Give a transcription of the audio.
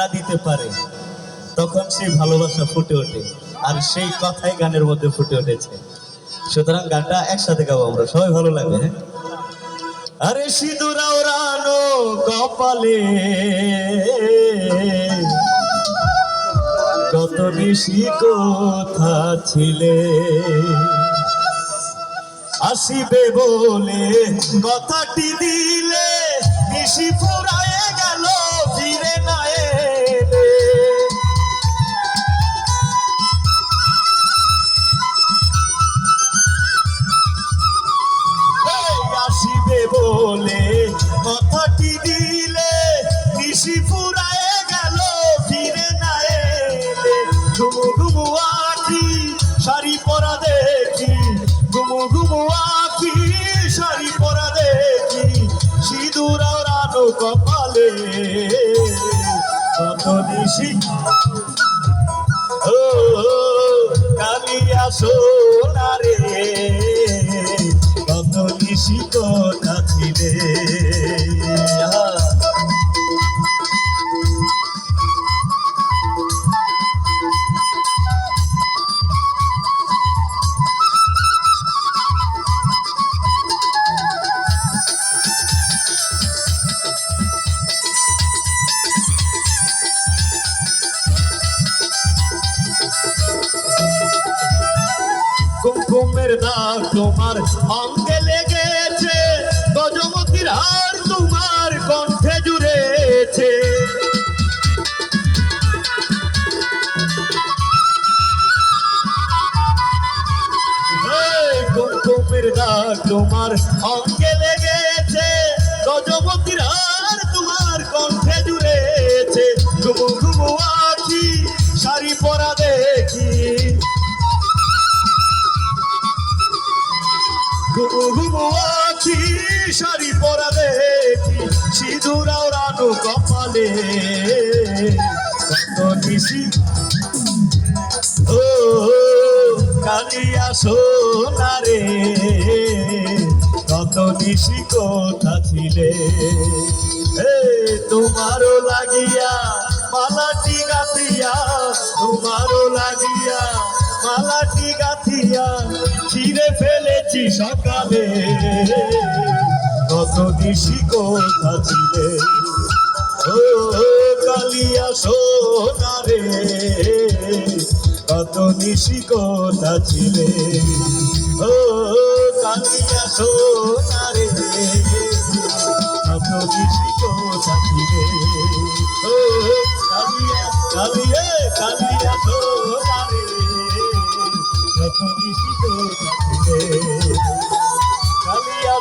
সাড়া দিতে পারে, তখন সেই ভালোবাসা ফুটে ওঠে। আর সেই কথাই গানের মধ্যে ফুটে উঠেছে। সুতরাং গানটা একসাথে গাবো আমরা, সবাই ভালো লাগবে। হ্যাঁ, আরে সিঁদুর ওড়ানো কপালে কত নিশি কথা ছিলে, আসিবে বলে কথাটি দিলে নিশি ফুরায়ে গেল ফিরে না এলে। আসিবে বলে কথাটি দিলে নিশি ফুরায়ে গেল ফিরে না এলে। ঘুমু ঘুমু আখি শাড়ি পরা দেখি, ঘুমু ঘুমু আখি শাড়ি পরা দেখি, সিঁদুর ওড়ানো কপালে কত নিশি। ও কালিয়া সোনারে কত নিশি কথা ছিলে। কুমকুমের দাগ তোমার অঙ্গে লেগেছে, গজমতির হার তোমার কণ্ঠে জুড়েছে। কুমকুমের দাগ তোমার অঙ্গে লেগেছে, গজমতির হার তোমার কণ্ঠে জুড়েছে। ঘুমু ঘুমু আখি শাড়ি পরা দেখি, ঘুমু ঘুমু আখি শাড়ি পরা দেখি, সিঁদুর ওড়ানো কপালে কত নিশি। ও কালিয়া সোনারে কত নিশি কথা ছিলে। তোমারও লাগিয়া মালাটি গাথিয়া, তোমারও লাগিয়া মালাটি গাথিয়া ছিঁড়ে ফেলেছি সকালে কত নিশি কথা ছিলে। ও কালিয়া সোনারে কত নিশি কথা ছিলে। ও কালিয়া সোনারে কত নিশি কথা ছিলে। ও কালিয়া কালিয়া কালিয়া সোনারে কত নিশি কথা ছিলে। কালিয়া